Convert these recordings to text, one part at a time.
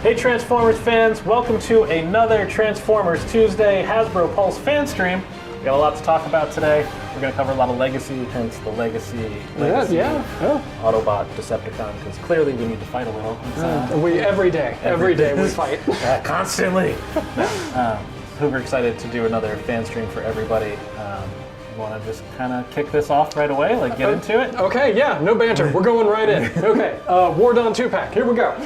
Hey Transformers fans, welcome to another Transformers Tuesday Hasbro Pulse Fanstream. We got a lot to talk about today. We're going to cover a lot of Legacy, hence the Legacy Autobot Decepticon, because clearly we need to fight a little. Every day we fight. Constantly. Super excited to do another fan stream for everybody. Want to just kind of kick this off right away, like get into it? Okay, yeah, no banter. We're going right in. Okay, War Dawn 2-pack, here we go.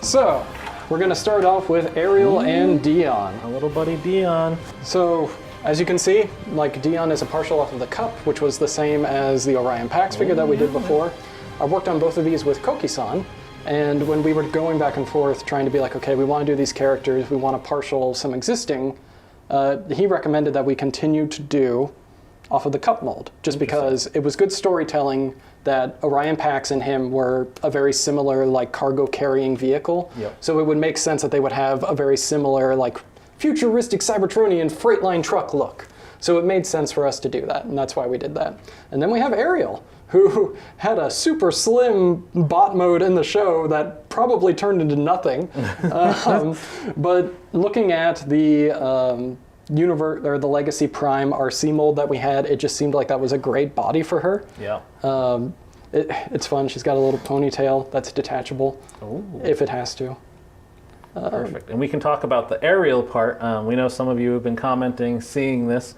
So, we're going to start off with Ariel and Dion. A little buddy Dion. So, as you can see, like Dion is a partial off of the Cup, which was the same as the Orion Pax figure that we did before. I worked on both of these with Koki-san, and when we were going back and forth trying to be like, okay, we want to do these characters, we want to partial some existing, he recommended that we continue to do off of the Cup mold, just because it was good storytelling that Orion Pax and him were a very similar like cargo carrying vehicle. Yep. So it would make sense that they would have a very similar like futuristic Cybertronian freight line truck look. So it made sense for us to do that, and that's why we did that. And then we have Ariel, who had a super slim bot mode in the show that probably turned into nothing. But looking at the universe or the Legacy Prime RC mold that we had, it just seemed like that was a great body for her. Yeah. It's fun. She's got a little ponytail that's detachable if it has to. Perfect. And we can talk about the aerial part. We know some of you have been commenting, seeing this.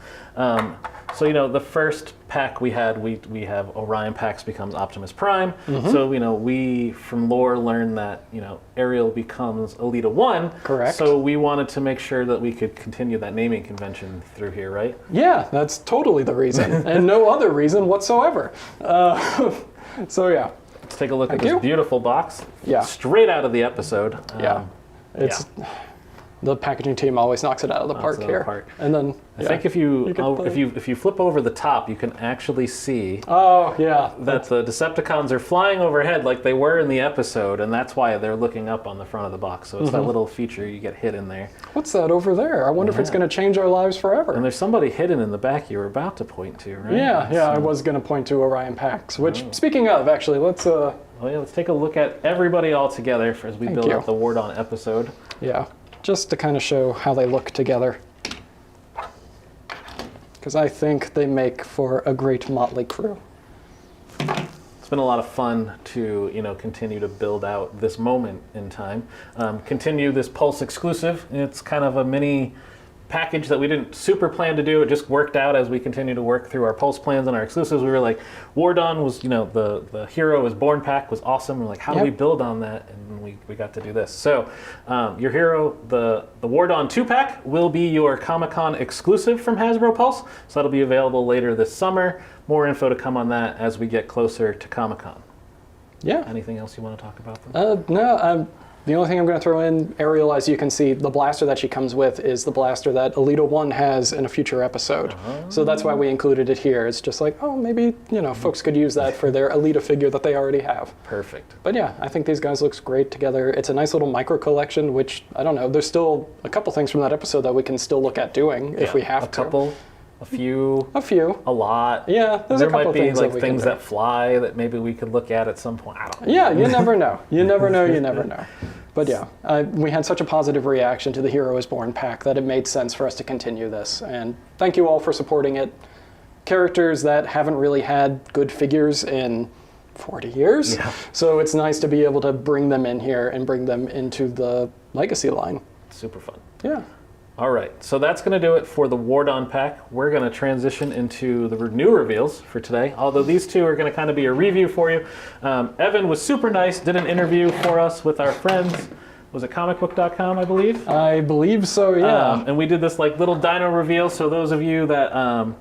So, the first pack we had, we have Orion Pax becomes Optimus Prime. So, we from lore learned that, Ariel becomes Elita 1. Correct. So we wanted to make sure that we could continue that naming convention through here, right? Yeah, that's totally the reason. And no other reason whatsoever. So, yeah. Let's take a look at this beautiful box. Yeah. Straight out of the episode. The packaging team always knocks it out of the park here. And then I think if you flip over the top, you can actually see that the Decepticons are flying overhead like they were in the episode, and that's why they're looking up on the front of the box. So it's that little feature you get hidden there. What's that over there? I wonder if it's going to change our lives forever. And there's somebody hidden in the back you were about to point to, right? Yeah, I was going to point to Orion Pax, which, speaking of, actually, let's... let's take a look at everybody all together as we build up the War Dawn episode. Yeah. Just to kind of show how they look together. Because I think they make for a great motley crew. It's been a lot of fun to, continue to build out this moment in time. Continue this Pulse exclusive. It's kind of a mini package that we didn't super plan to do. It just worked out as we continue to work through our Pulse plans and our exclusives. We were like, War Dawn was, the Hero is Born pack was awesome. We're like, how do we build on that? And we got to do this. So your Hero, the War Dawn 2-pack will be your Comic-Con exclusive from Hasbro Pulse. So that'll be available later this summer. More info to come on that as we get closer to Comic-Con. Yeah. Anything else you want to talk about? No, the only thing I'm going to throw in, Ariel, as you can see, the blaster that she comes with is the blaster that Elita 1 has in a future episode. So that's why we included it here. It's just like, maybe, folks could use that for their Elita figure that they already have. Perfect. But yeah, I think these guys look great together. It's a nice little micro collection, which, I don't know, there's still a couple things from that episode that we can still look at doing if we have to. A few. A lot. Yeah, there's a couple things. There might be things that fly that maybe we could look at some point. I don't know. Yeah, you never know. You never know. But yeah, we had such a positive reaction to the Hero is Born pack that it made sense for us to continue this. And thank you all for supporting it. Characters that haven't really had good figures in 40 years. Yeah. So it's nice to be able to bring them in here and bring them into the Legacy line. Super fun. Yeah. All right, so that's going to do it for the War Dawn pack. We're going to transition into the new reveals for today, although these two are going to kind of be a review for you. Evan was super nice, did an interview for us with our friends. Was it comicbook.com, I believe? I believe so, yeah. And we did this little dino reveal, so those of you that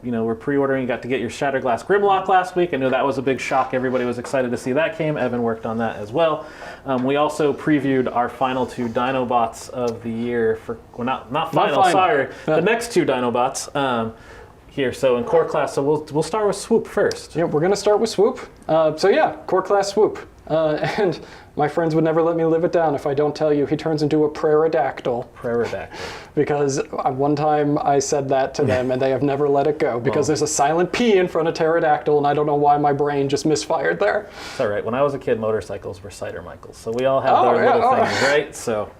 were pre-ordering, got to get your Shatterglass Grimlock last week. I know that was a big shock. Everybody was excited to see that came. Evan worked on that as well. We also previewed our final two Dinobots of the year not final. Sorry, the next two Dinobots. Here, so in core class, so we'll start with Swoop first. Yeah, we're going to start with Swoop. Core class Swoop. And my friends would never let me live it down if I don't tell you he turns into a pterodactyl. Because one time I said that to them and they have never let it go because there's a silent P in front of pterodactyl and I don't know why my brain just misfired there. It's all right. When I was a kid, motorcycles were Cider Michaels. So we all have their little things, right? So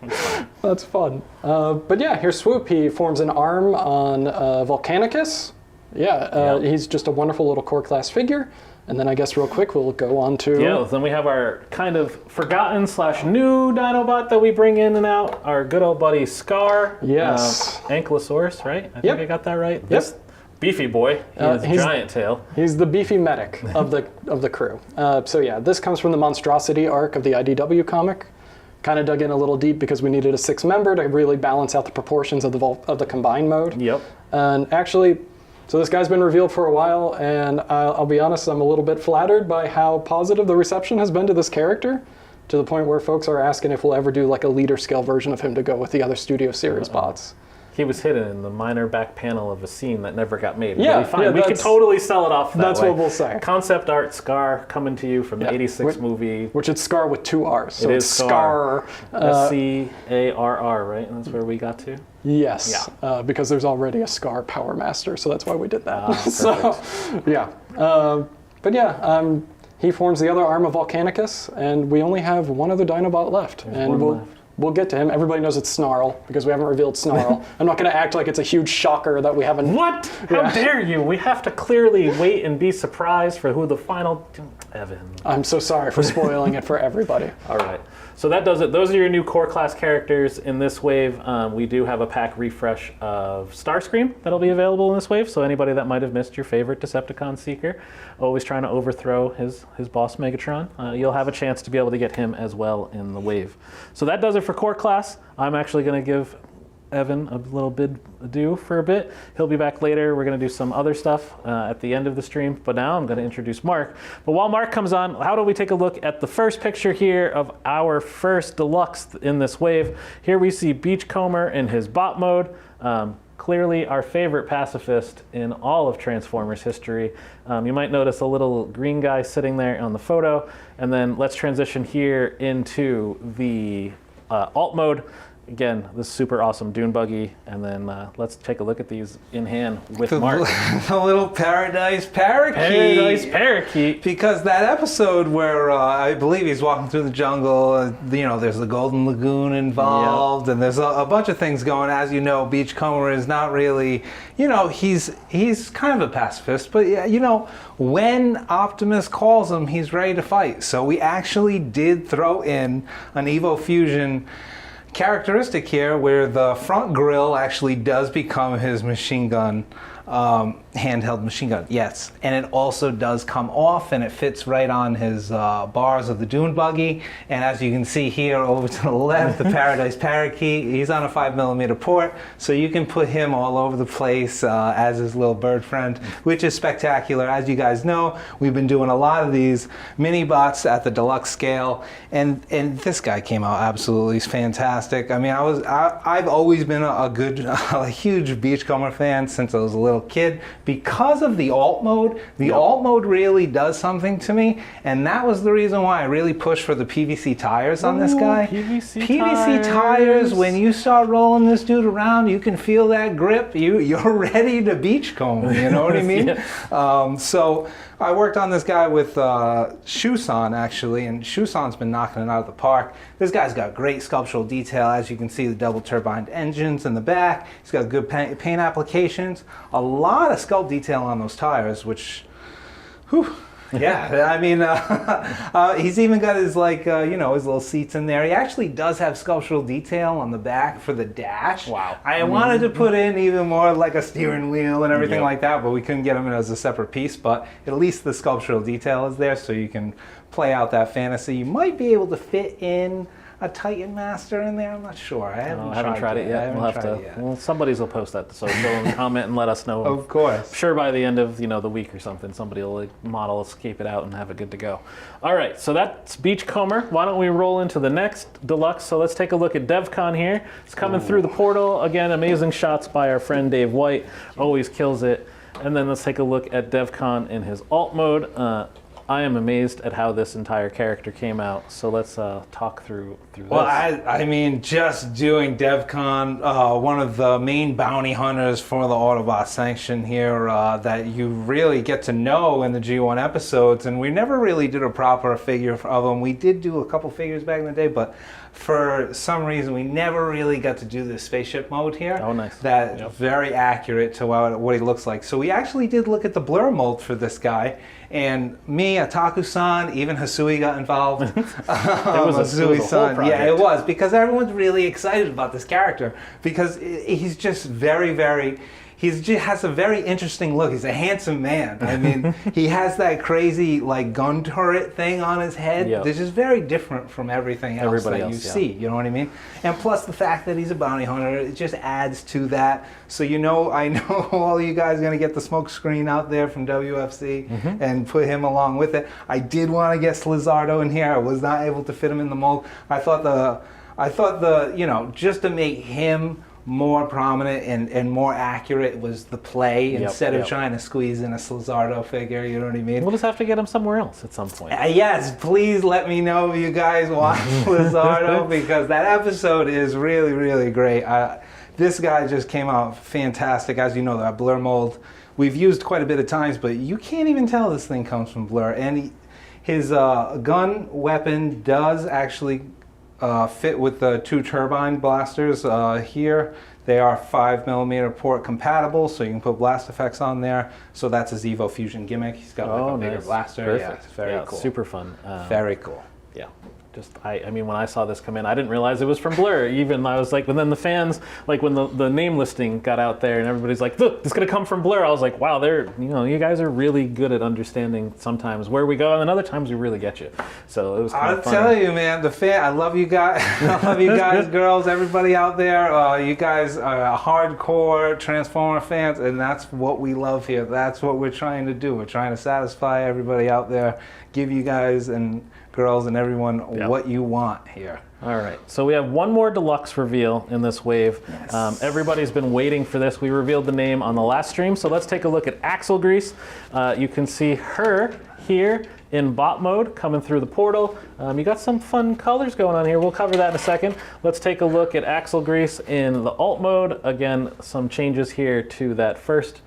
that's fun. But yeah, here's Swoop. He forms an arm on Volcanicus. He's just a wonderful little core class figure. And then I guess real quick we'll go on to... Yeah, then we have our kind of forgotten / new Dinobot that we bring in and out. Our good old buddy Scar. Yes. Ankylosaurus, right? I think I got that right. This beefy boy. He has a giant tail. He's the beefy medic of the crew. This comes from the Monstrosity arc of the IDW comic. Kind of dug in a little deep because we needed a 6-member to really balance out the proportions of the combined mode. Yep. And actually... So this guy's been revealed for a while, and I'll be honest, I'm a little bit flattered by how positive the reception has been to this character, to the point where folks are asking if we'll ever do a leader scale version of him to go with the other Studio Series bots. He was hidden in the minor back panel of a scene that never got made. Yeah, really fine. We could totally sell it off that That's way. What we'll say. Concept art Scar coming to you from the 86 movie. Which is Scar with 2 R's. So it is Scar. Scarr, right? And that's where we got to? Yes, because there's already a Scar Power Master, so that's why we did that. He forms the other arm of Volcanicus, and we only have one other Dinobot left. We'll We'll get to him. Everybody knows it's Snarl because we haven't revealed Snarl. I'm not going to act like it's a huge shocker that we haven't. What? How dare you? We have to clearly wait and be surprised for who the final. Evan. I'm so sorry for spoiling it for everybody. All right. So that does it. Those are your new core class characters in this wave. We do have a pack refresh of Starscream that'll be available in this wave. So anybody that might have missed your favorite Decepticon Seeker, always trying to overthrow his boss Megatron, you'll have a chance to be able to get him as well in the wave. So that does it for core class. I'm actually going to give Evan a little bid adieu for a bit. He'll be back later. We're going to do some other stuff at the end of the stream, but now I'm going to introduce Mark. But while Mark comes on, how do we take a look at the first picture here of our first deluxe in this wave? Here we see Beachcomber in his bot mode. Clearly our favorite pacifist in all of Transformers history. You might notice a little green guy sitting there on the photo. And then let's transition here into the alt mode. Again, this super awesome dune buggy, and then let's take a look at these in hand with Mark. The little Paradise Parakeet. Paradise Parakeet. Because that episode where I believe he's walking through the jungle, there's the Golden Lagoon involved, and there's a bunch of things going. As you know, Beachcomber is not really, he's kind of a pacifist, but when Optimus calls him, he's ready to fight. So we actually did throw in an Evo Fusion characteristic here where the front grille actually does become his machine gun, handheld machine gun, yes. And it also does come off and it fits right on his bars of the dune buggy. And as you can see here over to the left, the Paradise Parakeet, he's on a 5mm port, so you can put him all over the place as his little bird friend, which is spectacular. As you guys know, we've been doing a lot of these mini bots at the deluxe scale, and this guy came out absolutely fantastic. I mean, I've always been a huge Beachcomber fan since I was a little kid. Because of the alt mode, alt mode really does something to me, and that was the reason why I really pushed for the PVC tires on this guy. PVC tires, when you start rolling this dude around, you can feel that grip. You're ready to beachcomb, you know what I mean? Yeah. So I worked on this guy with Shusan, actually, and Shusan's been knocking it out of the park. This guy's got great sculptural detail. As you can see, the double turbined engines in the back. He's got good paint applications. A lot of sculpt detail on those tires, which, whew. Yeah, I mean, he's even got his his little seats in there. He actually does have sculptural detail on the back for the dash. Wow. I wanted to put in even more like a steering wheel and everything like that, but we couldn't get them in as a separate piece. But at least the sculptural detail is there, so you can play out that fantasy. You might be able to fit in a Titan Master in there. I'm not sure. I haven't tried it yet. We'll have to. Well, somebody's will post that to social and comment and let us know. Of course. I'm sure by the end of the week or something, somebody will model escape it out and have it good to go. All right, so that's Beachcomber. Why don't we roll into the next deluxe? So let's take a look at DevCon here. It's coming through the portal again. Amazing shots by our friend Dave White. Always kills it. And then let's take a look at DevCon in his alt mode. I am amazed at how this entire character came out. So let's talk through this. Well, I mean, just doing DevCon, one of the main bounty hunters for the Autobot Sanction here that you really get to know in the G1 episodes, and we never really did a proper figure of him. We did do a couple figures back in the day, but for some reason we never really got to do the spaceship mode here. Oh, nice. That's very accurate to what he looks like. So we actually did look at the blur mold for this guy, and me, Ataku-san, even Hasui got involved. It was a whole project. Yeah, it was, because everyone's really excited about this character because he's just he just has a very interesting look. He's a handsome man. I mean, he has that crazy gun turret thing on his head. Yep. This is very different from everything else you see. You know what I mean? And plus the fact that he's a bounty hunter, it just adds to that. So I know all of you guys are gonna get the smoke screen out there from WFC and put him along with it. I did want to get Slizardo in here. I was not able to fit him in the mold. I thought just to make him more prominent and more accurate was the play instead of trying to squeeze in a Slizardo figure, you know what I mean? We'll just have to get him somewhere else at some point. Yes, please let me know if you guys want Slizardo because that episode is really, really great. This guy just came out fantastic. As you know, that blur mold we've used quite a bit of times, but you can't even tell this thing comes from blur. And his gun weapon does actually fit with the 2 turbine blasters here. They are 5mm port compatible, so you can put blast effects on there. So that's his Evo Fusion gimmick. He's got like a bigger blaster. Perfect. Yeah, it's very cool. Super fun. Very cool. Yeah. I mean, when I saw this come in, I didn't realize it was from Blur. Even I was like, but then the fans, like when the name listing got out there and everybody's like, look, it's gonna come from Blur. I was like, wow, you guys are really good at understanding sometimes where we go, and then other times we really get you. So it was kind of fun. I'll tell you, man, I love you guys. I love you guys, girls, everybody out there. You guys are hardcore Transformer fans, and that's what we love here. That's what we're trying to do. We're trying to satisfy everybody out there, give you guys and girls and everyone what you want here. All right, so we have one more deluxe reveal in this wave. Yes. Everybody's been waiting for this. We revealed the name on the last stream, so let's take a look at Axle Grease. You can see her here in bot mode coming through the portal. You got some fun colors going on here. We'll cover that in a second. Let's take a look at Axle Grease in the alt mode. Again, some changes here to that first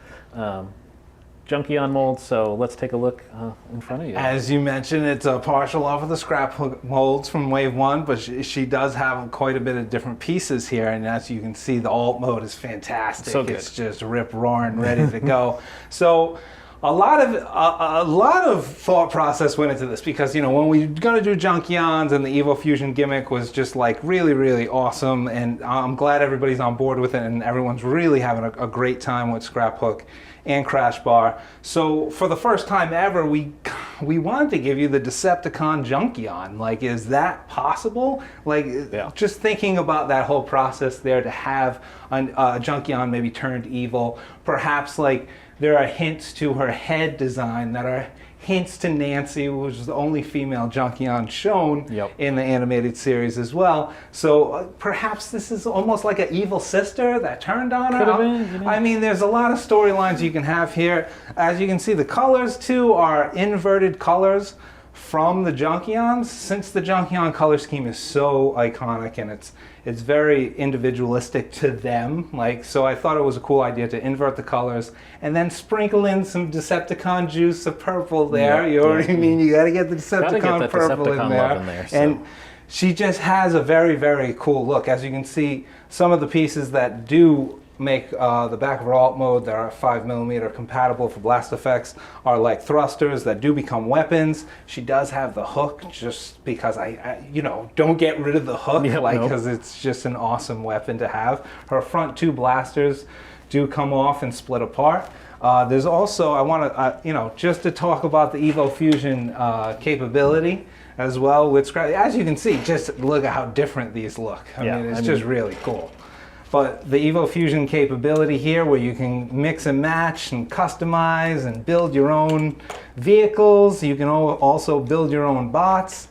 Junkion mold, so let's take a look in front of you. As you mentioned, it's a partial off of the scrap hook molds from Wave 1, but she does have quite a bit of different pieces here, and as you can see, the alt mode is fantastic. So good. It's just rip-roaring, ready to go. So a lot of thought process went into this because, when we were going to do Junkions and the Evo Fusion gimmick was just like really, really awesome, and I'm glad everybody's on board with it and everyone's really having a great time with Scrap Hook and Crash Bar. So for the first time ever, we wanted to give you the Decepticon Junkion. Like, is that possible? Like, just thinking about that whole process there to have a Junkion maybe turned evil, perhaps like there are hints to her head design that are hints to Nancy, which is the only female Junkion shown in the animated series as well. So perhaps this is almost like an evil sister that turned on her. Could have been, I mean, there's a lot of storylines you can have here. As you can see, the colors too are inverted colors from the Junkions, since the Junkion color scheme is so iconic and it's very individualistic to them. Like, so I thought it was a cool idea to invert the colors and then sprinkle in some Decepticon juice of purple there. You already mean you got to get the Decepticon purple in there. So. And she just has a very, very cool look. As you can see, some of the pieces that do make the back of her alt mode that are 5mm compatible for blast effects are like thrusters that do become weapons. She does have the hook, just because I don't get rid of the hook, because it's just an awesome weapon to have. Her front 2 blasters do come off and split apart. There's also, I want to, just to talk about the Evo Fusion capability as well with Scrap. As you can see, just look at how different these look. I mean, it's just really cool. But the Evo Fusion capability here, where you can mix and match and customize and build your own vehicles, you can also build your own bots.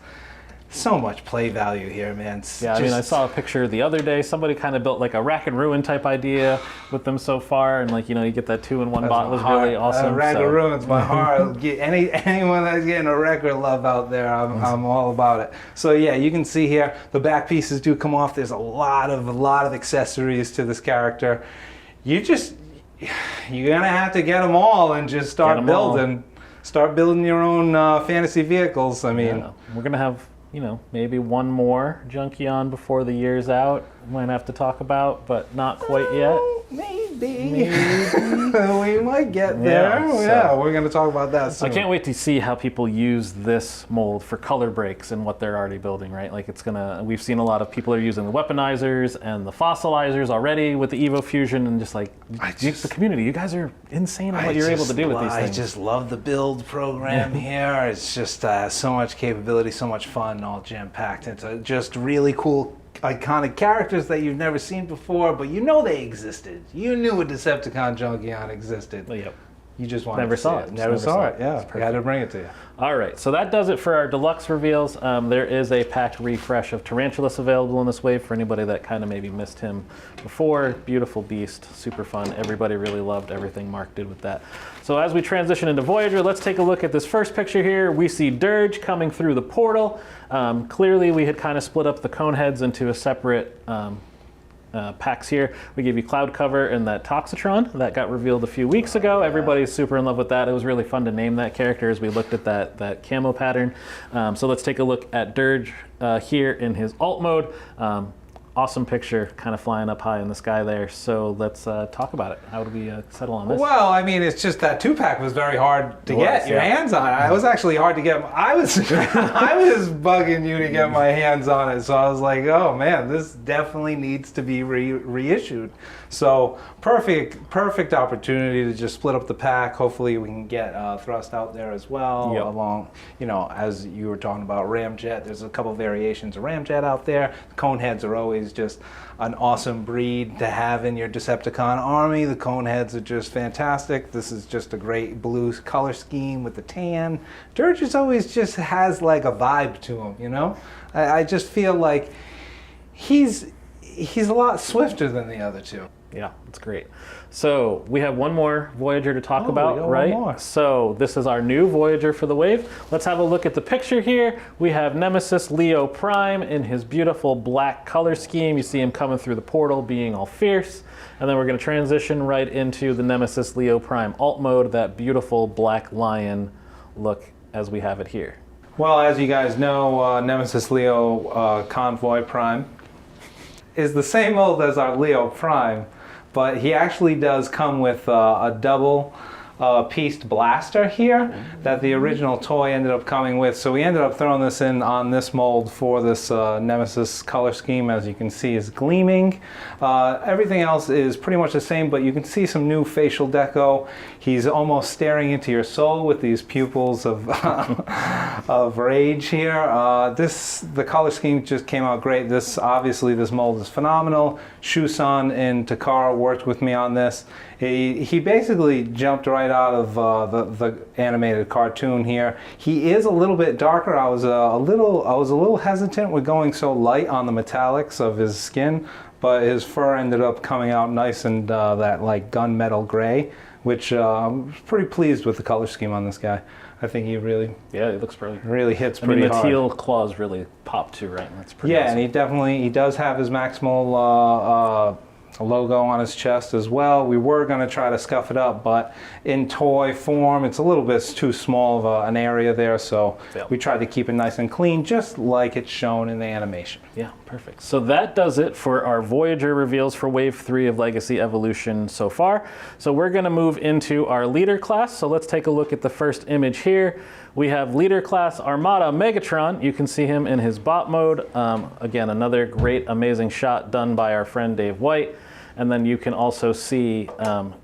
So much play value here, man. I mean, I saw a picture the other day. Somebody kind of built like a rack and ruin type idea with them so far, and you get that 2-in-1 bot was really awesome. Rack and ruin's my heart. Anyone that's getting a record love out there, I'm all about it. So yeah, you can see here the back pieces do come off. There's a lot of accessories to this character. You're gonna have to get them all and just start building. Start building your own fantasy vehicles. I mean, we're gonna have maybe one more Junkion before the year's out. Might have to talk about, but not quite yet. Maybe. We might get there. We're going to talk about that soon. I can't wait to see how people use this mold for color breaks and what they're already building, right? Like we've seen a lot of people are using the weaponizers and the fossilizers already with the Evo Fusion, and the community, you guys are insane on what you're able to do with these things. I just love the build program here. It's just so much capability, so much fun, all jam-packed. It's just really cool, iconic characters that you've never seen before, but they existed. You knew a Decepticon Junkion existed. You just wanted never to saw see it. Never saw it. Yeah, I had to bring it to you. All right, so that does it for our deluxe reveals. There is a pack refresh of Tarantulas available in this wave for anybody that kind of maybe missed him before. Beautiful beast, super fun. Everybody really loved everything Mark did with that. So as we transition into Voyager, let's take a look at this first picture here. We see Dirge coming through the portal. Clearly, we had kind of split up the cone heads into a separate packs here. We gave you Cloud Cover and that Toxitron that got revealed a few weeks ago. Everybody's super in love with that. It was really fun to name that character as we looked at that camo pattern. So let's take a look at Dirge here in his alt mode. Awesome picture, kind of flying up high in the sky there. So let's talk about it. How do we settle on this? Well, I mean, it's just that 2-pack was very hard to get your hands on. It was actually hard to get. I was bugging you to get my hands on it. So I was like, oh man, this definitely needs to be reissued. So perfect opportunity to just split up the pack. Hopefully we can get Thrust out there as well. Yep. Along, as you were talking about Ramjet, there's a couple variations of Ramjet out there. The Coneheads are always just an awesome breed to have in your Decepticon army. The Coneheads are just fantastic. This is just a great blue color scheme with the tan. Dirge is always just has like a vibe to him, I just feel like he's a lot swifter than the other two. Yeah, it's great. So we have one more Voyager to talk about, right? One more. So this is our new Voyager for the wave. Let's have a look at the picture here. We have Nemesis Leo Prime in his beautiful black color scheme. You see him coming through the portal being all fierce. And then we're going to transition right into the Nemesis Leo Prime alt mode, that beautiful black lion look as we have it here. Well, as you guys know, Nemesis Leo Convoy Prime is the same mold as our Leo Prime, but he actually does come with a double pieced blaster here that the original toy ended up coming with. So we ended up throwing this in on this mold for this Nemesis color scheme. As you can see, is gleaming. Everything else is pretty much the same, but you can see some new facial deco. He's almost staring into your soul with these pupils of of rage here. The color scheme just came out great. Obviously this mold is phenomenal. Shusan and Takara worked with me on this. He basically jumped right out of the animated cartoon here. He is a little bit darker. I was a little hesitant with going so light on the metallics of his skin, but his fur ended up coming out nice and that like gunmetal gray, which I'm pretty pleased with the color scheme on this guy. I think he really, it looks pretty. Really hits pretty hard. The teal claws really pop too, right? That's pretty. Yeah, awesome. and he does have his Maximal logo on his chest as well. We were going to try to scuff it up, but in toy form, it's a little bit too small of an area there, so we tried to keep it nice and clean, just like it's shown in the animation. Yeah, perfect. So that does it for our Voyager reveals for Wave 3 of Legacy Evolution so far. So we're going to move into our leader class. So let's take a look at the first image here. We have leader class Armada Megatron. You can see him in his bot mode. Again, another great, amazing shot done by our friend Dave White. And then you can also see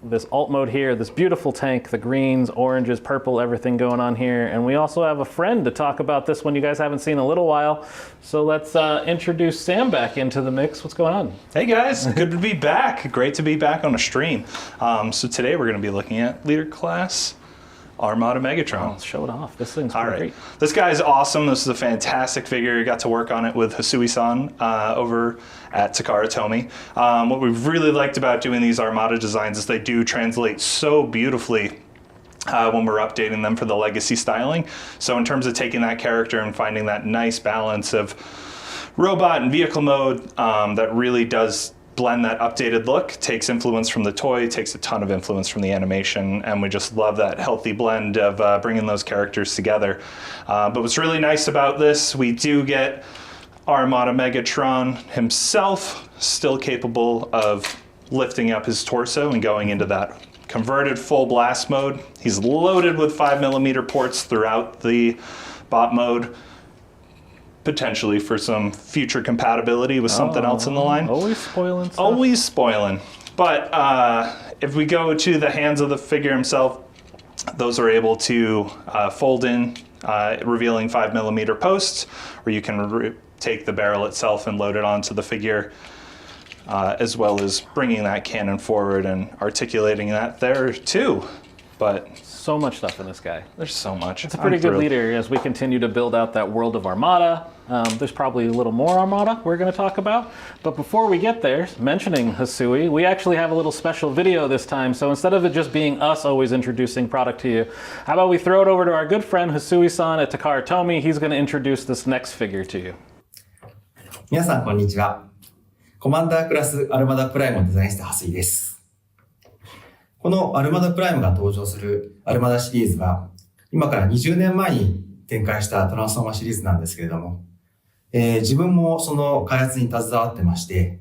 this alt mode here, this beautiful tank, the greens, oranges, purple, everything going on here. And we also have a friend to talk about this one you guys haven't seen in a little while. So let's introduce Sam back into the mix. What's going on? Hey guys, good to be back. Great to be back on a stream. So today we're going to be looking at leader class Armada Megatron. Let's show it off. This thing's All pretty right. great. This guy is awesome. This is a fantastic figure. Got to work on it with Hasui-san over at Takara Tomy. What we've really liked about doing these Armada designs is they do translate so beautifully when we're updating them for the legacy styling. So in terms of taking that character and finding that nice balance of robot and vehicle mode that really does blend that updated look, takes influence from the toy, takes a ton of influence from the animation, and we just love that healthy blend of bringing those characters together. But what's really nice about this, we do get Armada Megatron himself still capable of lifting up his torso and going into that converted full blast mode. He's loaded with 5mm ports throughout the bot mode, potentially for some future compatibility with something else in the line. Always spoiling stuff. Always spoiling. But if we go to the hands of the figure himself, those are able to fold in, revealing 5mm posts, or you can take the barrel itself and load it onto the figure, as well as bringing that cannon forward and articulating that there too. But so much stuff in this guy. there's so much. It's a pretty good leader as we continue to build out that world of Armada. There's probably a little more Armada we're going to talk about. But before we get there, mentioning Hasui, we actually have a little special video this time. So instead of it just being us always introducing product to you, how about we throw it over to our good friend Hasui-san at Takara Tomy. He's going to introduce this next figure to you. 皆さんこんにちは。コマンダークラスアルマダプライムをデザインした蓮井です。このアルマダプライムが登場するアルマダシリーズは、今から20年前に展開したトランスフォーマーシリーズなんですけれども、自分もその開発に携わってまして、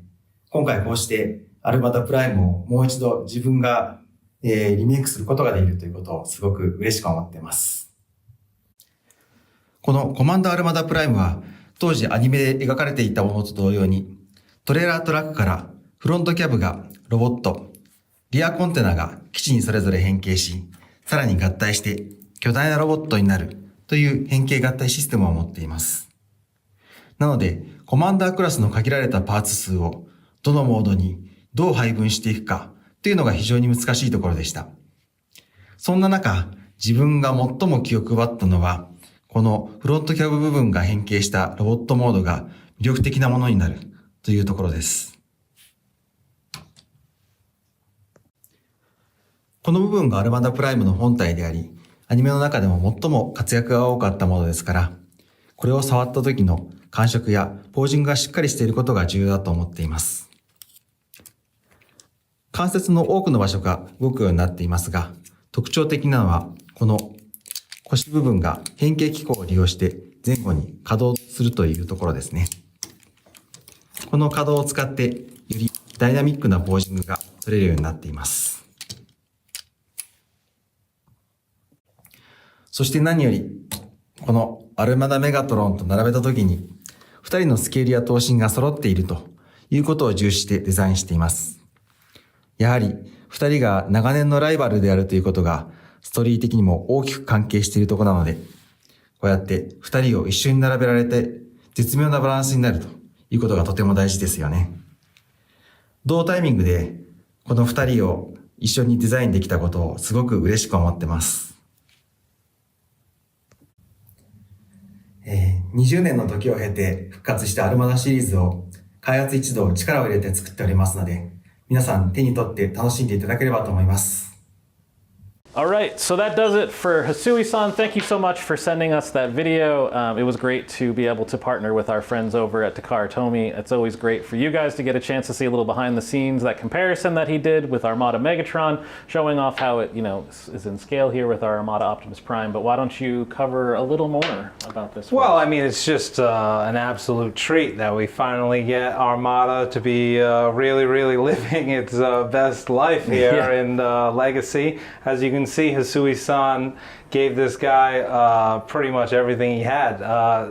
今回こうしてアルマダプライムをもう一度自分が、リメイクすることができるということをすごく嬉しく思っています。このコマンドアルマダプライムは当時アニメで描かれていたものと同様に、トレーラートラックからフロントキャブがロボット、リアコンテナが基地にそれぞれ変形し、さらに合体して巨大なロボットになるという変形合体システムを持っています。なので、コマンダークラスの限られたパーツ数をどのモードにどう配分していくかというのが非常に難しいところでした。そんな中、自分が最も気を配ったのは、このフロントキャブ部分が変形したロボットモードが魅力的なものになるというところです。この部分がアルマダプライムの本体であり、アニメの中でも最も活躍が多かったものですから、これを触った時の感触やポージングがしっかりしていることが重要だと思っています。関節の多くの場所が動くようになっていますが、特徴的なのはこの腰部分が変形機構を利用して前後に可動するというところですね。この可動を使ってよりダイナミックなポージングが取れるようになっています。そして何よりこのアルマダメガトロンと並べたときに2人のスケールや頭身が揃っているということを重視してデザインしています。やはり2人が長年のライバルであるということがストーリー的にも大きく関係しているところなので、こうやって2人を一緒に並べられて絶妙なバランスになるということがとても大事ですよね。同タイミングでこの2人を一緒にデザインできたことをすごく嬉しく思ってます。20年の時を経て復活したアルマダシリーズを開発一同力を入れて作っておりますので、皆さん手に取って楽しんでいただければと思います。All right, so that does it for Hasui-san. Thank you so much for sending us that video. It was great to be able to partner with our friends over at Takara Tomy. It's always great for you guys to get a chance to see a little behind the scenes, that comparison that he did with Armada Megatron, showing off how it, is in scale here with our Armada Optimus Prime. But why don't you cover a little more about this? Well, I mean, it's just an absolute treat that we finally get Armada to be really, really living its best life here in Legacy. As you can see, Hasui-san gave this guy pretty much everything he had.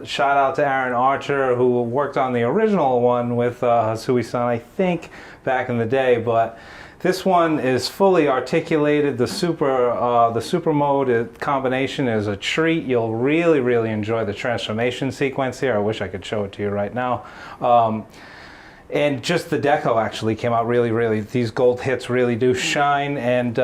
Shout out to Aaron Archer, who worked on the original one with Hasui-san, I think, back in the day. But this one is fully articulated. The super mode combination is a treat. You'll really, really enjoy the transformation sequence here. I wish I could show it to you right now. And just the deco actually came out really, these gold hits really do shine. And,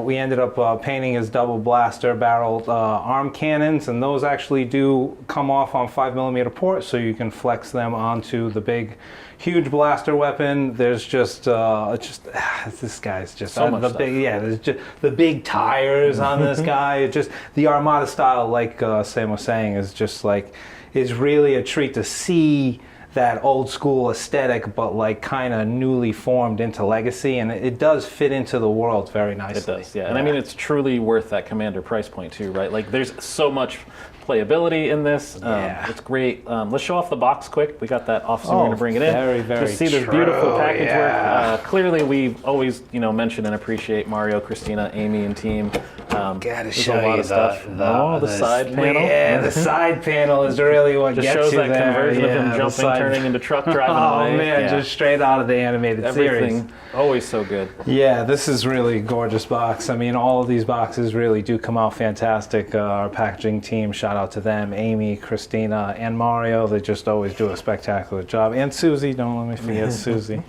we ended up painting his double blaster barreled arm cannons, and those actually do come off on 5mm ports, so you can flex them onto the big, huge blaster weapon. There's just this guy's just so much the stuff. there's just the big tires on this guy. It just the Armada style, like Sam was saying, is really a treat to see that old school aesthetic, but like kind of newly formed into Legacy, and it does fit into the world very nicely. It does, yeah. And I mean, it's truly worth that Commander price point too, right? Like, there's so much playability in this. It's great. Let's show off the box quick. We got that off, so we're going to bring it in. Very Just see this beautiful package work. Clearly, we always, mention and appreciate Mario, Christina, Amy, and team. Gotta show a lot you of stuff. the side panel. Yeah, the side panel is really what Just gets shows you that there. conversion of him the jumping, side- turning into truck driving Oh away. man, Yeah. just straight out of the animated Everything, series. always so good. Yeah, this is really a gorgeous box. I mean, all of these boxes really do come out fantastic. Our packaging team, shout out to them, Amy, Christina, and Mario. They just always do a spectacular job. And Susie, don't let me forget Susie.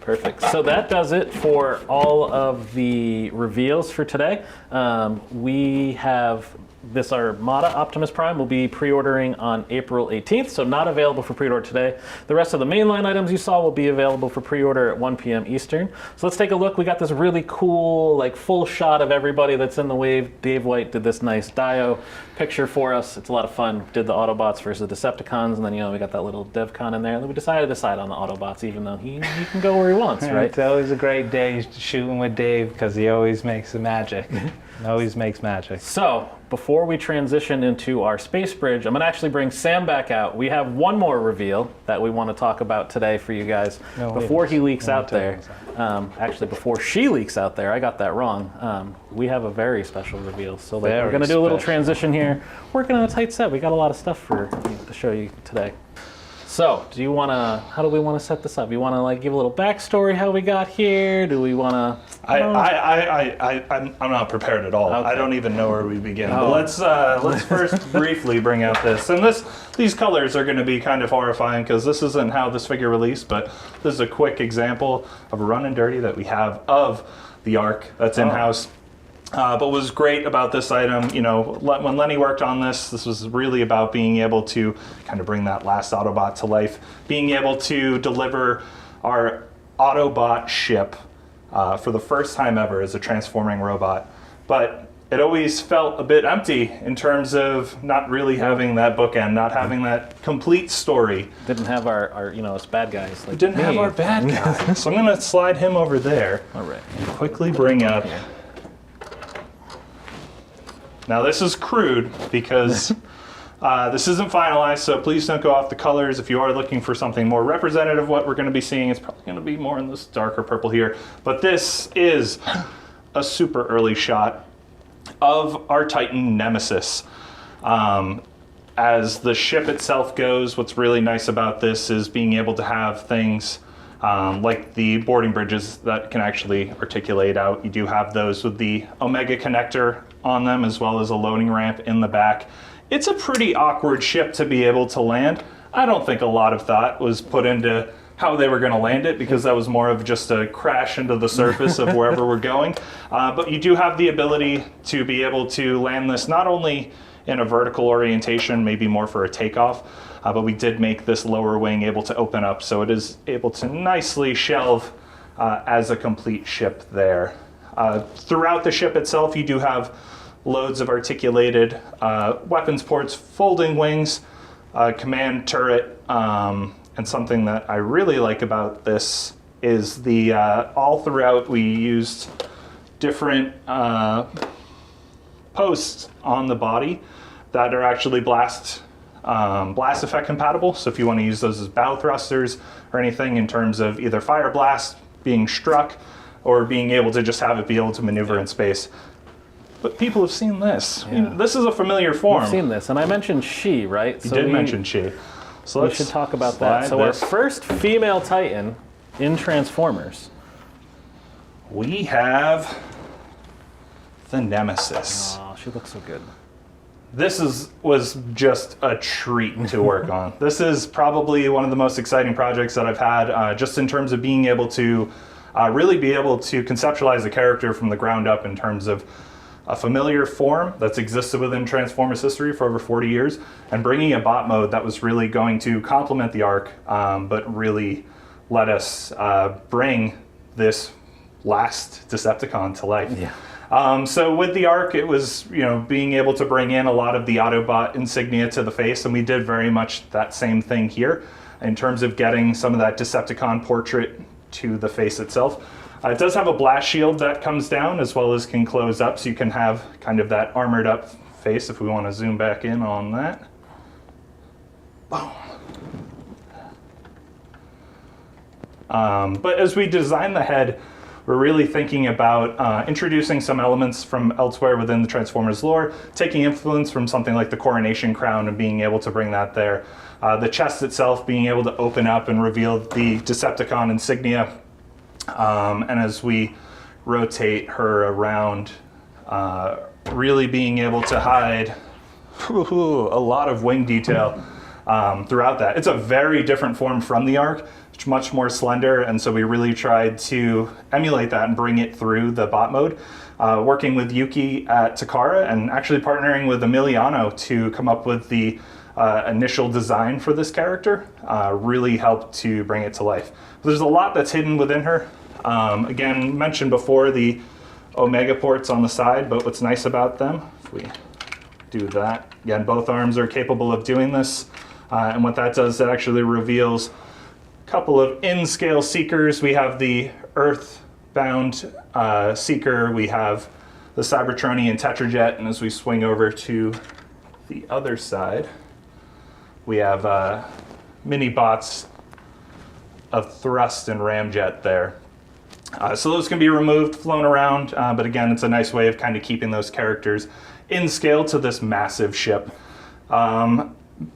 Perfect. So that does it for all of the reveals for today. We have this Armada Optimus Prime will be pre-ordering on April 18th, so not available for pre-order today. The rest of the mainline items you saw will be available for pre-order at 1 p.m. Eastern. So let's take a look. We got this really cool, like, full shot of everybody that's in the wave. Dave White did this nice Dio picture for us. It's a lot of fun. Did the Autobots versus the Decepticons, and then, you know, we got that little DevCon in there. And then we decided to decide on the Autobots, even though he can go where he wants, right? It's always a great day shooting with Dave because he always makes the magic. Always makes magic. So, before we transition into our space bridge, I'm going to actually bring Sam back out. We have one more reveal that we want to talk about today for you guys before he leaks out there. Actually, before she leaks out there, I got that wrong. We have a very special reveal. So we're going to do a little transition here. Working on a tight set. We got a lot of stuff to show you today. So, how do we want to set this up? You want to like give a little backstory how we got here? Do we want to? I'm not prepared at all. Okay. I don't even know where we begin. But let's first briefly bring out this. And these colors are going to be kind of horrifying because this isn't how this figure released, but this is a quick example of a run and dirty that we have of the Ark that's in-house. But what was great about this item, you know, when Lenny worked on this was really about being able to kind of bring that last Autobot to life, being able to deliver our Autobot ship for the first time ever as a transforming robot. But it always felt a bit empty in terms of not really having that bookend, not having that complete story. Didn't have our you know, us bad guys. Like Didn't have our bad guy. So I'm going to slide him over there. All right. And quickly bring up. Now this is crude because this isn't finalized, so please don't go off the colors. If you are looking for something more representative of what we're going to be seeing, it's probably going to be more in this darker purple here. But this is a super early shot of our Titan Nemesis. As the ship itself goes, what's really nice about this is being able to have things like the boarding bridges that can actually articulate out. You do have those with the Omega connector on them, as well as a loading ramp in the back. It's a pretty awkward ship to be able to land. I don't think a lot of thought was put into how they were going to land it, because that was more of just a crash into the surface of wherever we're going. But you do have the ability to be able to land this not only in a vertical orientation, maybe more for a takeoff, but we did make this lower wing able to open up, so it is able to nicely shelve as a complete ship there. Throughout the ship itself, you do have loads of articulated weapons ports, folding wings, command turret, and something that I really like about this is the all throughout we used different posts on the body that are actually blast effect compatible. So if you want to use those as bow thrusters or anything in terms of either fire blast being struck or being able to just have it be able to maneuver in space. But people have seen this. Yeah. This is a familiar form. We've seen this, and I mentioned she, right? You did mention she. So we should talk about that. So our first female Titan in Transformers. We have the Nemesis. Oh, she looks so good. This was just a treat to work on. This is probably one of the most exciting projects that I've had, just in terms of being able to really be able to conceptualize the character from the ground up in terms of a familiar form that's existed within Transformers history for over 40 years, and bringing a bot mode that was really going to complement the Ark, but really let us bring this last Decepticon to life. Yeah. So with the Ark, it was, you know, being able to bring in a lot of the Autobot insignia to the face, and we did very much that same thing here in terms of getting some of that Decepticon portrait to the face itself. It does have a blast shield that comes down as well as can close up, so you can have kind of that armored up face if we want to zoom back in on that. Boom. But as we design the head, we're really thinking about introducing some elements from elsewhere within the Transformers lore, taking influence from something like the Coronation Crown and being able to bring that there. The chest itself being able to open up and reveal the Decepticon insignia. And as we rotate her around, really being able to hide a lot of wing detail throughout that. It's a very different form from the Arc. It's much more slender, and so we really tried to emulate that and bring it through the bot mode. Working with Yuki at Takara and actually partnering with Emiliano to come up with the initial design for this character really helped to bring it to life. There's a lot that's hidden within her. Again, mentioned before the Omega ports on the side, but what's nice about them, if we do that, again, both arms are capable of doing this. And what that does, it actually reveals a couple of in-scale seekers. We have the Earth-bound seeker, we have the Cybertronian Tetrajet, and as we swing over to the other side, we have mini bots of Thrust and Ramjet there. So those can be removed, flown around, but again, it's a nice way of kind of keeping those characters in scale to this massive ship.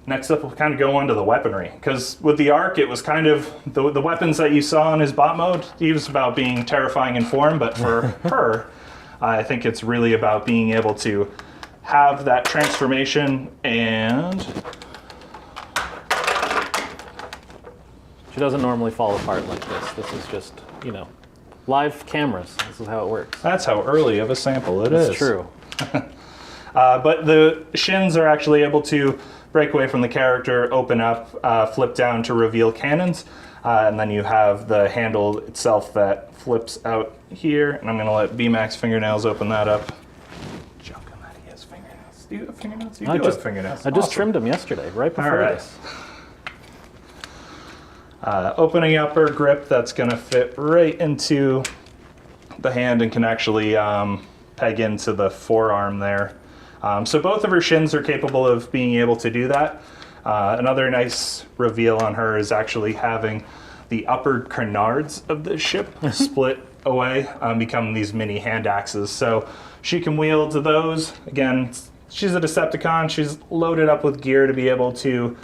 Next up, we'll kind of go on to the weaponry, because with the Arc, it was kind of the weapons that you saw in his bot mode, he was about being terrifying in form, but for her, I think it's really about being able to have that transformation, and She doesn't normally fall apart like this. This is just, you know, live cameras. This is how it works. that's how early of a sample it is. It's true. But the shins are actually able to break away from the character, open up, flip down to reveal cannons, and then you have the handle itself that flips out here. And I'm going to let B-Max Fingernails open that up. Joking that he has fingernails. Do you have fingernails? You do have fingernails. I just Awesome. trimmed them yesterday, right before All right. this. Opening up her grip, that's going to fit right into the hand and can actually peg into the forearm there. So both of her shins are capable of being able to do that. Another nice reveal on her is actually having the upper canards of the ship split away, become these mini hand axes. So she can wield those. Again, she's a Decepticon. She's loaded up with gear to be able to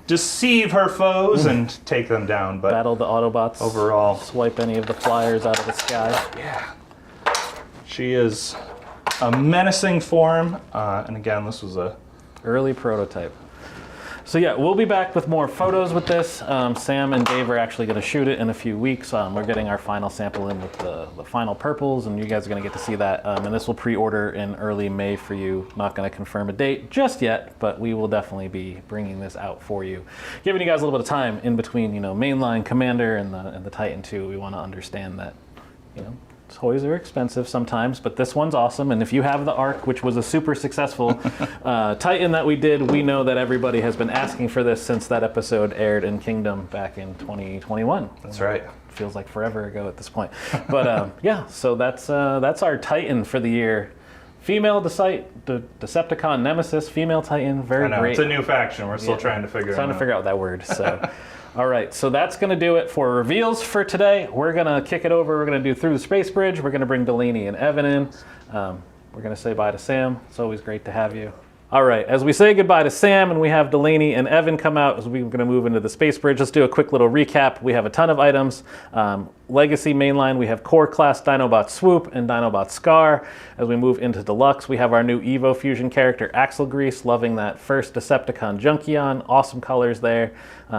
deceive her foes and take them down. But Battle the Autobots. overall, Swipe any of the flyers out of the sky. yeah, she is a menacing form. And again, this was a Early prototype. So yeah, we'll be back with more photos with this. Sam and Dave are actually going to shoot it in a few weeks. We're getting our final sample in with the final purples, and you guys are going to get to see that. And this will pre-order in early May for you. Not going to confirm a date just yet, but we will definitely be bringing this out for you, giving you guys a little bit of time in between, you know, mainline Commander and the Titan 2. We want to understand that, you know, toys are expensive sometimes, but this one's awesome. And if you have the Arc, which was a super successful Titan that we did, we know that everybody has been asking for this since that episode aired in Kingdom back in 2021. that's right. Feels like forever ago at this point. But yeah, so that's our Titan for the year. Female Decepticon Nemesis, female Titan, very I know, great. it's a new faction. We're still trying to figure it Trying out. to figure out that word. So, all right. So that's going to do it for reveals for today. We're going to kick it over. We're going to do Through the Space Bridge. We're going to bring Delaney and Evan in. We're going to say bye to Sam. It's always great to have you. All right. As we say goodbye to Sam and we have Delaney and Evan come out, as we're going to move into the Space Bridge, let's do a quick little recap. We have a ton of items. Legacy mainline, we have Core Class Dinobot Swoop and Dinobot Scar. As we move into Deluxe, we have our new Evo Fusion character, Axel Grease, loving that first Decepticon Junkion. Awesome colors there.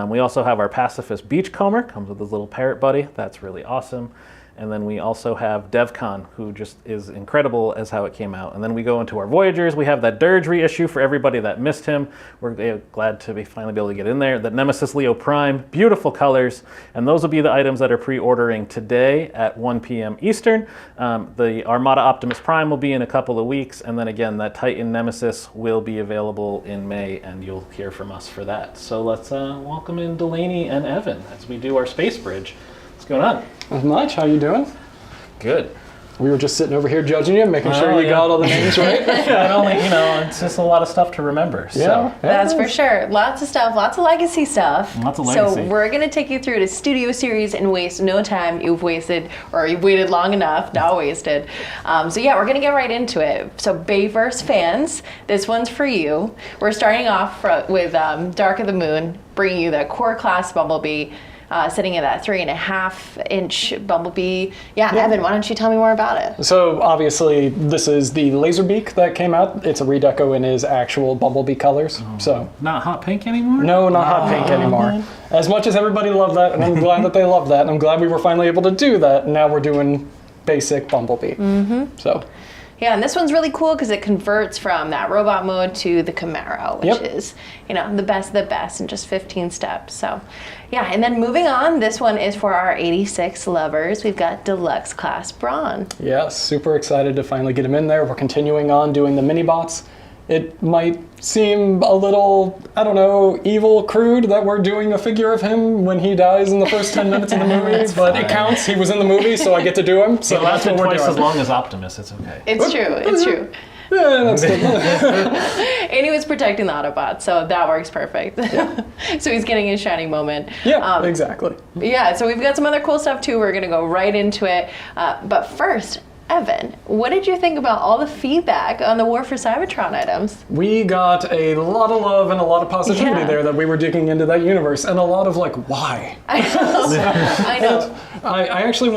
We also have our Pacifist Beachcomber, comes with his little parrot buddy. That's really awesome. And then we also have DevCon, who just is incredible as how it came out. And then we go into our Voyagers. We have that Dirge reissue for everybody that missed him. We're glad to finally be able to get in there. The Nemesis Leo Prime, beautiful colors. And those will be the items that are pre-ordering today at 1 p.m. Eastern. The Armada Optimus Prime will be in a couple of weeks. And then again, that Titan Nemesis will be available in May, and you'll hear from us for that. So let's welcome in Delaney and Evan as we do our Space Bridge. What's going on? Not much. How you doing? Good. We were just sitting over here judging you, making sure Oh, you yeah. got all the names right. Not only, you know, it's just a lot of stuff to remember. So. That's for sure. Lots of stuff, lots of legacy stuff. Lots of legacy. So we're going to take you through the studio series and waste no time. You've wasted, or you've waited long enough, now wasted. So yeah, we're going to get right into it. So Bayverse fans, this one's for you. We're starting off with Dark of the Moon, bringing you the Core Class Bumblebee. sitting at that 3.5-inch Bumblebee. Yeah, Evan, why don't you tell me more about it? So obviously this is the laser beak that came out. It's a redeco in his actual Bumblebee colors. So Not hot pink anymore? no, not hot pink anymore. man. As much as everybody loved that, and I'm glad that they loved that, and I'm glad we were finally able to do that, and now we're doing basic Bumblebee. So Yeah, and this one's really cool because it converts from that robot mode to the Camaro, which is, the best of the best in just 15 steps. So, yeah, and then moving on, this one is for our 86 lovers. We've got Deluxe Class Brawn. yeah, super excited to finally get him in there. We're continuing on doing the mini bots. It might seem a little, I don't know, evil, crude that we're doing a figure of him when he dies in the first 10 minutes of the movie, but it counts. He was in the movie, so I get to do him. So It that's lasted what we're twice doing. as long as Optimus. It's okay. It's true, it's true. Yeah, that's good. And he was protecting the Autobots, so that works perfect. So he's getting his shining moment. Yeah, exactly. Yeah, so we've got some other cool stuff too. We're going to go right into it. But first, Evan, what did you think about all the feedback on the War for Cybertron items? We got a lot of love and a lot of positivity there that we were digging into that universe, and a lot of why? I know. I know. I actually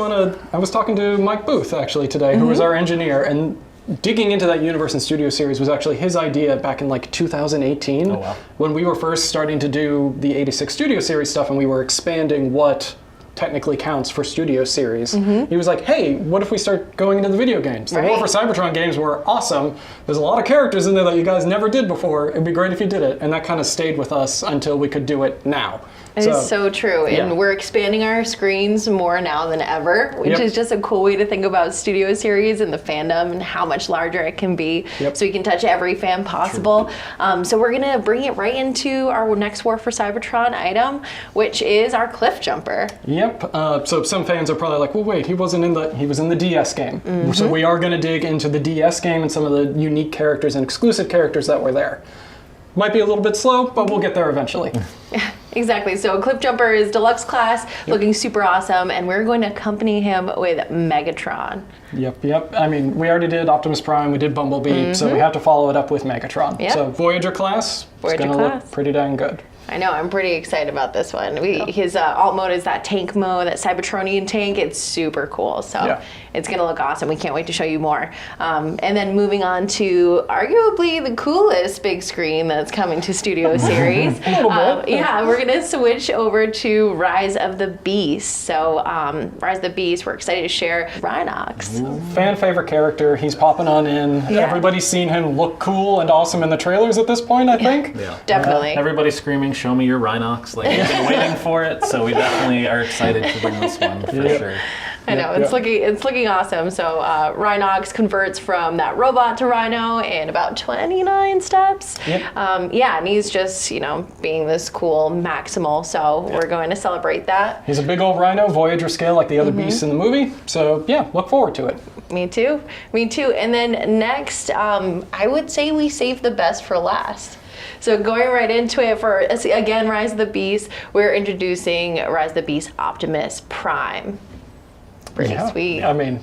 I was talking to Mike Booth actually today, who was our engineer, and digging into that universe and studio series was actually his idea back in 2018 when we were first starting to do the 86 studio series stuff and we were expanding what technically counts for studio series. He was like, hey, what if we start going into the video games? The War for Cybertron games were awesome. There's a lot of characters in there that you guys never did before. It'd be great if you did it. And that kind of stayed with us until we could do it now. It's so true. And we're expanding our screens more now than ever, which is just a cool way to think about studio series and the fandom and how much larger it can be. So we can touch every fan possible. So we're going to bring it right into our next War for Cybertron item, which is our Cliff Jumper. So some fans are probably like, well, wait, he was in the DS game. So we are going to dig into the DS game and some of the unique characters and exclusive characters that were there. Might be a little bit slow, but we'll get there eventually. Exactly. So Cliff Jumper is deluxe class, looking super awesome, and we're going to accompany him with Megatron. Yep. I mean, we already did Optimus Prime, we did Bumblebee, so we have to follow it up with Megatron. So Voyager class, it's going to look pretty dang good. I know, I'm pretty excited about this one. His alt mode is that tank mode, that Cybertronian tank. It's super cool, so it's going to look awesome. We can't wait to show you more. And then moving on to arguably the coolest big screen that's coming to Studio Series. A little bit. Yeah, we're going to switch over to Rise of the Beast. So Rise of the Beast, we're excited to share Rhinox. Fan favorite character. He's popping on in. Everybody's seen him look cool and awesome in the trailers at this point, I think. Definitely. Everybody's screaming, show me your Rhinox. We've been waiting for it, so we definitely are excited to bring this one for sure. I know, it's looking awesome. So Rhinox converts from that robot to Rhino in about 29 steps. And he's just, being this cool Maximal. So we're going to celebrate that. He's a big old Rhino, Voyager scale like the other beasts in the movie. So look forward to it. Me too. And then next, I would say we saved the best for last. So going right into it for, again, Rise of the Beast, we're introducing Rise of the Beast Optimus Prime. Pretty sweet. I mean,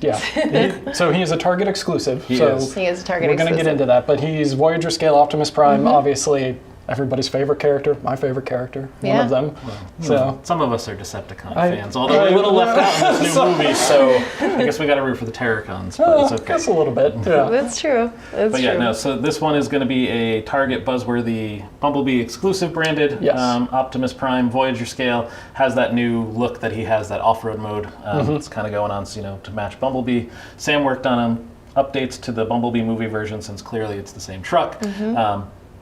so he is a Target exclusive. He is a Target exclusive. We're going to get into that, but he's Voyager scale Optimus Prime, obviously everybody's favorite character, my favorite character, one of them. So some of us are Decepticon fans, although we're a little left out in this new movie, so I guess we got to root for the Terracons, but it's okay. Just a little bit, That's true. So this one is going to be a Target buzzworthy Bumblebee exclusive branded Optimus Prime Voyager scale. Has that new look that he has, that off-road mode. It's kind of going on, to match Bumblebee. Sam worked on updates to the Bumblebee movie version, since clearly it's the same truck.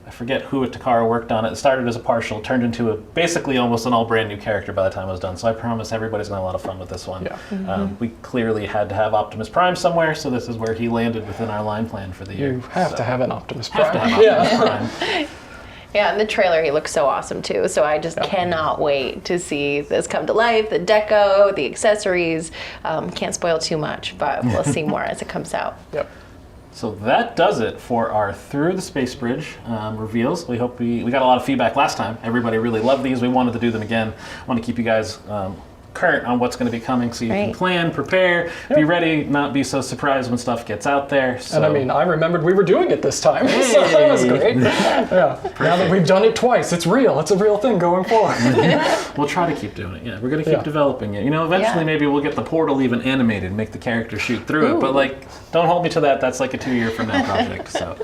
I forget who at Takara worked on it. It started as a partial, turned into basically almost an all brand new character by the time it was done. So I promise everybody's going to have a lot of fun with this one. We clearly had to have Optimus Prime somewhere, so this is where he landed within our line plan for the year. You have to have an Optimus Prime. Prime. Yeah, in the trailer he looks so awesome too. So I just cannot wait to see this come to life. The deco, the accessories. Can't spoil too much, but we'll see more as it comes out. So that does it for our Through the Space Bridge reveals. We hope we got a lot of feedback last time. Everybody really loved these. We wanted to do them again. I want to keep you guys current on what's going to be coming, so you can Right. plan, prepare, be ready, not be so surprised when stuff gets out there. So. And I mean, I remembered we were doing it this time, so that was great. Yeah. Now that we've done it twice, it's real. It's a real thing going forward. we'll try to keep doing it. Yeah, we're going to keep Yeah. developing it. You know, eventually Yeah. maybe we'll get the portal even animated, make the character shoot through it. But like, don't hold me to that. That's like a 2-year from now project. So,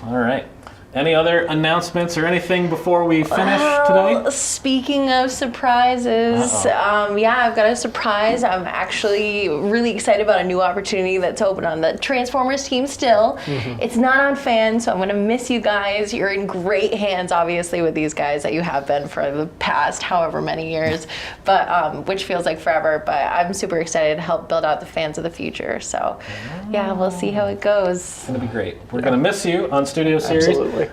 all right. Any other announcements or anything before we finish today? Speaking of surprises, yeah, I've got a surprise. I'm actually really excited about a new opportunity that's open on the Transformers team still. It's not on fans, so I'm going to miss you guys. You're in great hands, obviously, with these guys that you have been for the past however many years, but which feels like forever. But I'm super excited to help build out the fans of the future. So, yeah, we'll see how it goes. It's going to be great. We're going to miss you on Studio Series. Absolutely.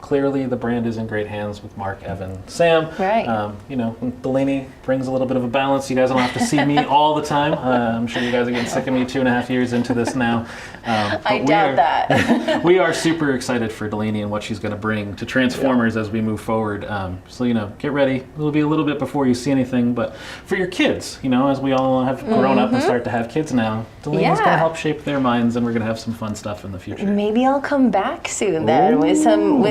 Clearly, the brand is in great hands with Mark, Evan, Sam. Right. You know, Delaney brings a little bit of a balance. You guys don't have to see me all the time. I'm sure you guys are getting sick of me 2.5 years into this now. I doubt that. We are super excited for Delaney and what she's going to bring to Transformers as we move forward. So, you know, get ready. It'll be a little bit before you see anything, but for your kids, you know, as we all have grown up and start to have kids now, Delaney's going to Yeah. help shape their minds, and we're going to have some fun stuff in the future. Maybe I'll come back soon then with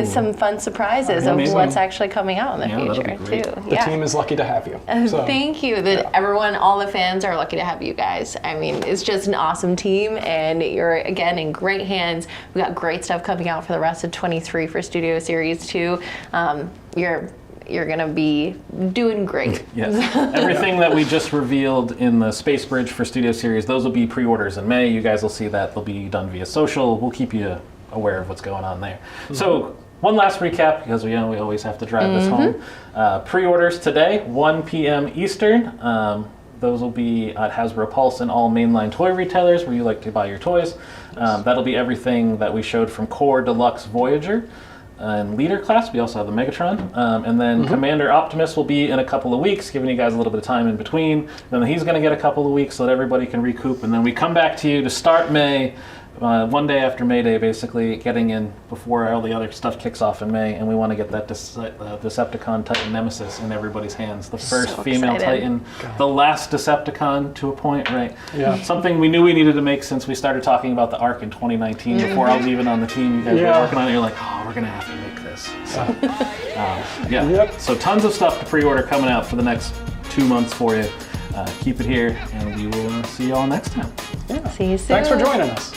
some fun surprises of amazing. what's actually coming out in the Yeah, that'll future be great. too. The team is lucky to have you. So. Thank you. That everyone, all the fans are lucky to have you guys. I mean, it's just an awesome team, and you're again in great hands. We got great stuff coming out for the rest of 23 for Studio Series 2. You're gonna be doing great. Yes. Everything that we just revealed in the Space Bridge for Studio Series, those will be pre-orders in May. You guys will see that. They'll be done via social. We'll keep you aware of what's going on there. So one last recap, because we always have to drive this home. Pre-orders today, 1 p.m. Eastern. Those will be at Hasbro Pulse and all mainline toy retailers where you like to buy your toys. That'll be everything that we showed from Core, Deluxe, Voyager, and Leader class. We also have the Megatron. And then Commander Optimus will be in a couple of weeks, giving you guys a little bit of time in between. Then he's going to get a couple of weeks so that everybody can recoup. And then we come back to you to start May, one day after May Day, basically, getting in before all the other stuff kicks off in May. And we want to get that Decepticon Titan Nemesis in everybody's hands. The first So female excited. Titan, the last Decepticon to a point, right? Yeah. Something we knew we needed to make since we started talking about the ARC in 2019. Before I was even on the team, you guys were working on it. You're like, oh, we're going to have to make this. So, yeah. Yep. So tons of stuff to pre-order coming out for the next 2 months for you. Keep it here, and we will see you all next time. See you soon. Thanks for joining us.